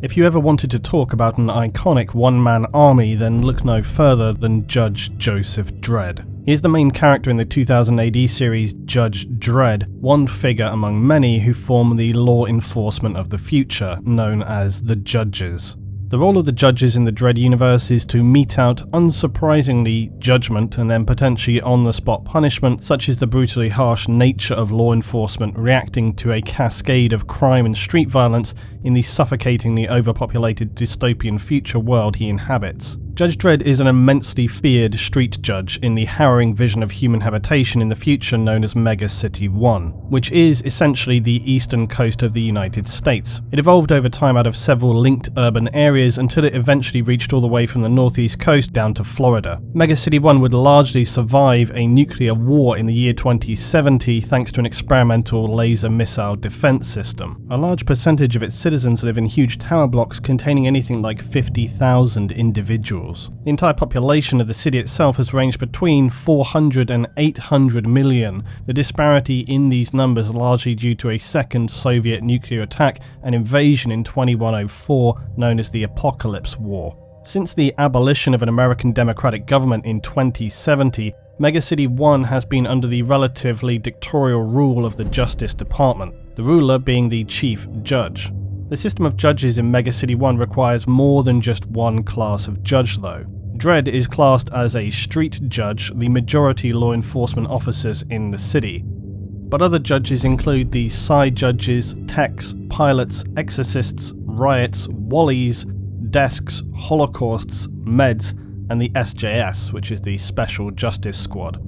If you ever wanted to talk about an iconic one-man army, then look no further than Judge Joseph Dredd. He is the main character in the 2000 AD series Judge Dredd, one figure among many who form the law enforcement of the future, known as the Judges. The role of the Judges in the Dredd universe is to mete out, unsurprisingly, judgment and then potentially on-the-spot punishment, such as the brutally harsh nature of law enforcement reacting to a cascade of crime and street violence in the suffocatingly overpopulated dystopian future world he inhabits. Judge Dredd is an immensely feared street judge in the harrowing vision of human habitation in the future known as Mega City 1, which is essentially the eastern coast of the United States. It evolved over time out of several linked urban areas until it eventually reached all the way from the northeast coast down to Florida. Mega City 1 would largely survive a nuclear war in the year 2070 thanks to an experimental laser missile defense system. A large percentage of its citizens live in huge tower blocks containing anything like 50,000 individuals. The entire population of the city itself has ranged between 400 and 800 million, the disparity in these numbers largely due to a second Soviet nuclear attack and invasion in 2104 known as the Apocalypse War. Since the abolition of an American democratic government in 2070, Mega City 1 has been under the relatively dictatorial rule of the Justice Department, the ruler being the chief judge. The system of judges in Mega City 1 requires more than just one class of judge though. Dredd is classed as a street judge, the majority law enforcement officers in the city. But other judges include the side judges, techs, pilots, exorcists, riots, wallies, desks, holocausts, meds, and the SJS, which is the Special Justice Squad.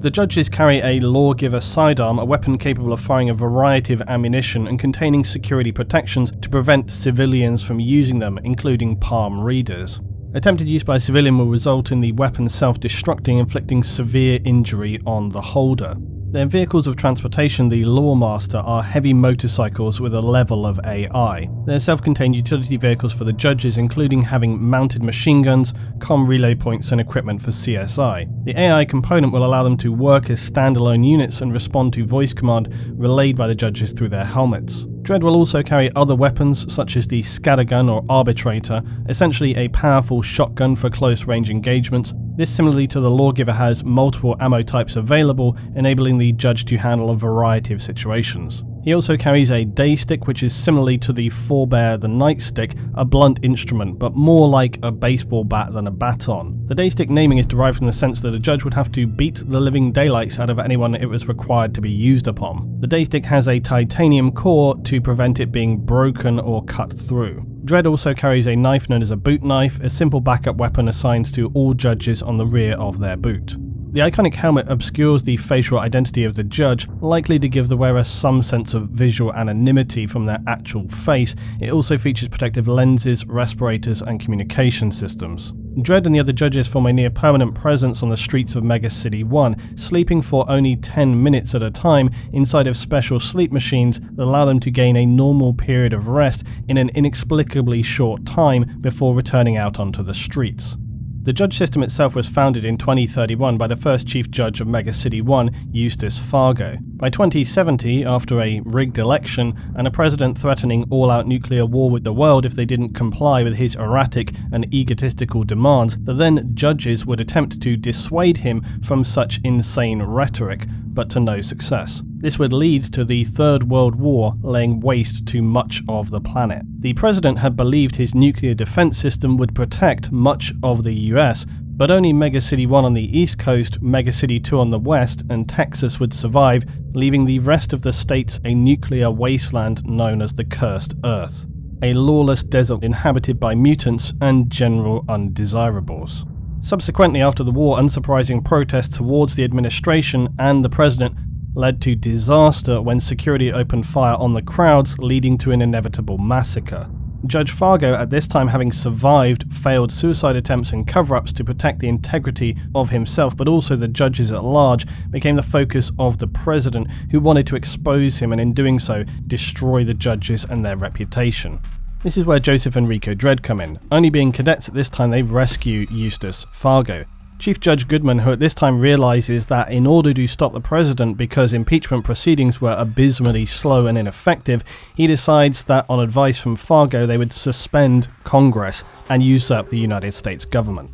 The judges carry a lawgiver sidearm, a weapon capable of firing a variety of ammunition and containing security protections to prevent civilians from using them, including palm readers. Attempted use by a civilian will result in the weapon self-destructing, inflicting severe injury on the holder. Their vehicles of transportation, the Lawmaster, are heavy motorcycles with a level of AI. They're self-contained utility vehicles for the judges, including having mounted machine guns, comm relay points and equipment for CSI. The AI component will allow them to work as standalone units and respond to voice command relayed by the judges through their helmets. Dredd will also carry other weapons such as the scattergun or arbitrator, essentially a powerful shotgun for close-range engagements. This, similarly to the lawgiver, has multiple ammo types available, enabling the judge to handle a variety of situations. He also carries a day stick, which is similarly to the forebear the nightstick, a blunt instrument, but more like a baseball bat than a baton. The day stick naming is derived from the sense that a judge would have to beat the living daylights out of anyone it was required to be used upon. The day stick has a titanium core to prevent it being broken or cut through. Dredd also carries a knife known as a boot knife, a simple backup weapon assigned to all judges on the rear of their boot. The iconic helmet obscures the facial identity of the judge, likely to give the wearer some sense of visual anonymity from their actual face. It also features protective lenses, respirators, and communication systems. Dredd and the other judges form a near-permanent presence on the streets of Mega City 1, sleeping for only 10 minutes at a time inside of special sleep machines that allow them to gain a normal period of rest in an inexplicably short time before returning out onto the streets. The judge system itself was founded in 2031 by the first chief judge of Mega City 1, Eustace Fargo. By 2070, after a rigged election and a president threatening all-out nuclear war with the world if they didn't comply with his erratic and egotistical demands, the then judges would attempt to dissuade him from such insane rhetoric, but to no success. This would lead to the Third World War, laying waste to much of the planet. The president had believed his nuclear defense system would protect much of the US, but only Mega City 1 on the east coast, Mega City 2 on the west, and Texas would survive, leaving the rest of the states a nuclear wasteland known as the Cursed Earth, a lawless desert inhabited by mutants and general undesirables. Subsequently, after the war, unsurprising protests towards the administration and the president led to disaster when security opened fire on the crowds, leading to an inevitable massacre. Judge Fargo, at this time having survived failed suicide attempts and cover-ups to protect the integrity of himself but also the judges at large, became the focus of the president, who wanted to expose him and in doing so destroy the judges and their reputation. This is where Joseph and Rico Dredd come in. Only being cadets at this time, they rescue Eustace Fargo. Chief Judge Goodman, who at this time realizes that in order to stop the president because impeachment proceedings were abysmally slow and ineffective, he decides that on advice from Fargo they would suspend Congress and usurp the United States government.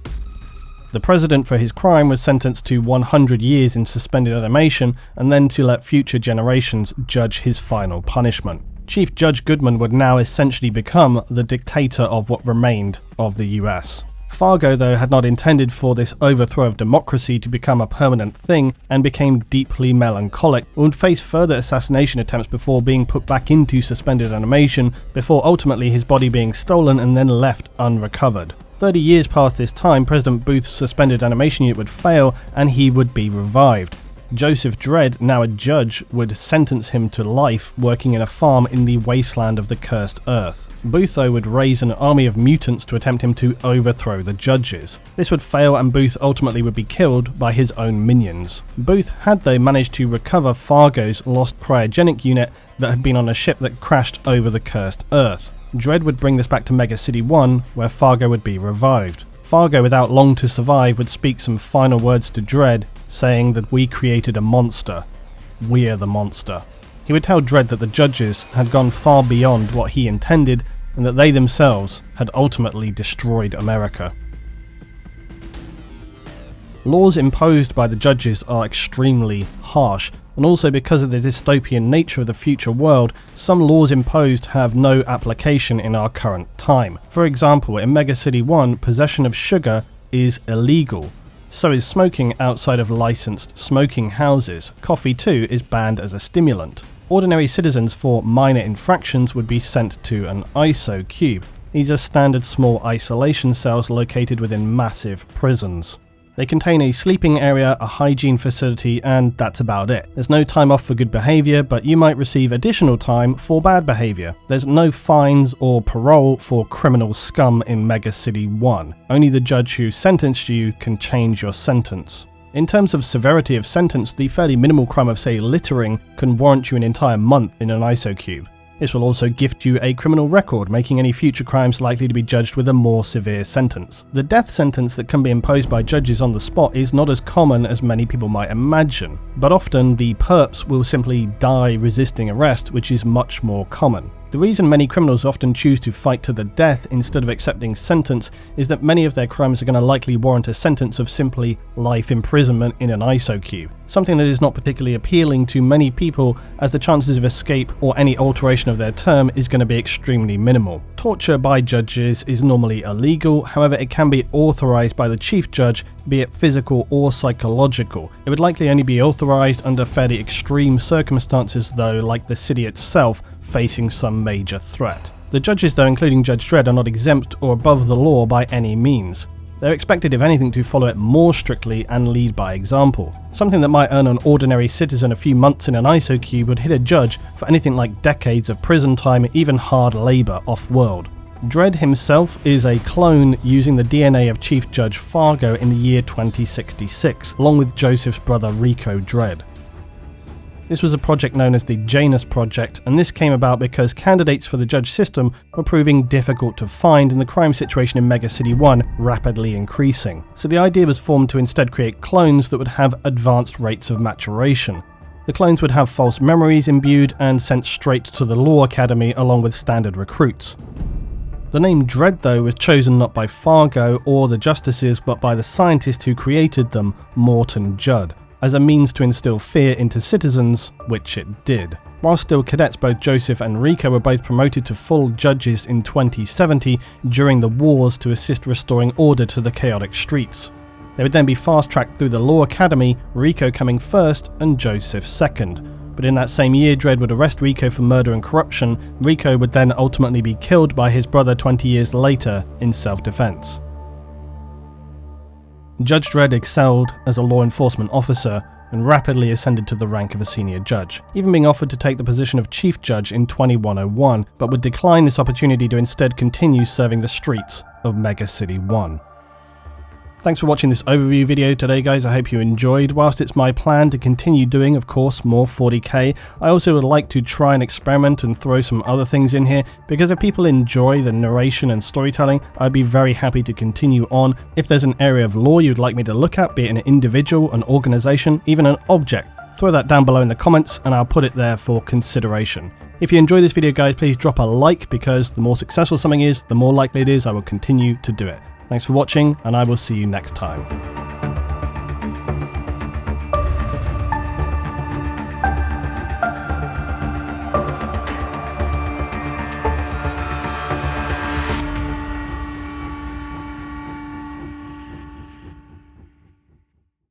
The president for his crime was sentenced to 100 years in suspended animation and then to let future generations judge his final punishment. Chief Judge Goodman would now essentially become the dictator of what remained of the US. Fargo, though, had not intended for this overthrow of democracy to become a permanent thing and became deeply melancholic and would face further assassination attempts before being put back into suspended animation, before ultimately his body being stolen and then left unrecovered. 30 years past this time, President Booth's suspended animation unit would fail and he would be revived. Joseph Dredd, now a judge, would sentence him to life working in a farm in the wasteland of the Cursed Earth. Booth, though, would raise an army of mutants to attempt him to overthrow the judges. This would fail and Booth ultimately would be killed by his own minions. Booth had, though, managed to recover Fargo's lost cryogenic unit that had been on a ship that crashed over the Cursed Earth. Dredd would bring this back to Mega City 1, where Fargo would be revived. Fargo, without long to survive, would speak some final words to Dredd, saying that we created a monster. We're the monster. He would tell Dredd that the judges had gone far beyond what he intended and that they themselves had ultimately destroyed America. Laws imposed by the judges are extremely harsh, and also because of the dystopian nature of the future world, some laws imposed have no application in our current time. For example, in Mega City 1, possession of sugar is illegal. So is smoking outside of licensed smoking houses. Coffee too is banned as a stimulant. Ordinary citizens for minor infractions would be sent to an ISO cube. These are standard small isolation cells located within massive prisons. They contain a sleeping area, a hygiene facility, and that's about it. There's no time off for good behaviour, but you might receive additional time for bad behaviour. There's no fines or parole for criminal scum in Mega City 1. Only the judge who sentenced you can change your sentence. In terms of severity of sentence, the fairly minimal crime of, say, littering can warrant you an entire month in an ISO cube. This will also gift you a criminal record, making any future crimes likely to be judged with a more severe sentence. The death sentence that can be imposed by judges on the spot is not as common as many people might imagine, but often the perps will simply die resisting arrest, which is much more common. The reason many criminals often choose to fight to the death instead of accepting sentence is that many of their crimes are going to likely warrant a sentence of simply life imprisonment in an ISO cube, something that is not particularly appealing to many people as the chances of escape or any alteration of their term is going to be extremely minimal. Torture by judges is normally illegal, however it can be authorized by the chief judge, be it physical or psychological. It would likely only be authorized under fairly extreme circumstances though, like the city itself facing some major threat. The judges though, including Judge Dredd, are not exempt or above the law by any means. They're expected, if anything, to follow it more strictly and lead by example. Something that might earn an ordinary citizen a few months in an ISO cube would hit a judge for anything like decades of prison time, even hard labour off-world. Dredd himself is a clone using the DNA of Chief Judge Fargo in the year 2066, along with Joseph's brother Rico Dredd. This was a project known as the Janus Project, and this came about because candidates for the judge system were proving difficult to find and the crime situation in Mega City 1 rapidly increasing. So the idea was formed to instead create clones that would have advanced rates of maturation. The clones would have false memories imbued and sent straight to the Law Academy along with standard recruits. The name Dredd though was chosen not by Fargo or the justices but by the scientist who created them, Morton Judd, as a means to instill fear into citizens, which it did. While still cadets, both Joseph and Rico were both promoted to full judges in 2070 during the wars to assist restoring order to the chaotic streets. They would then be fast-tracked through the Law Academy, Rico coming first and Joseph second. But in that same year, Dredd would arrest Rico for murder and corruption. Rico would then ultimately be killed by his brother 20 years later in self-defense. Judge Dredd excelled as a law enforcement officer and rapidly ascended to the rank of a senior judge, even being offered to take the position of chief judge in 2101, but would decline this opportunity to instead continue serving the streets of Mega City 1. Thanks for watching this overview video today, guys. I hope you enjoyed. Whilst it's my plan to continue doing, of course, more 40k, I also would like to try and experiment and throw some other things in here, because if people enjoy the narration and storytelling, I'd be very happy to continue on. If there's an area of lore you'd like me to look at, be it an individual, an organization, even an object, throw that down below in the comments and I'll put it there for consideration. If you enjoyed this video, guys, please drop a like, because the more successful something is, the more likely it is I will continue to do it. Thanks for watching, and I will see you next time.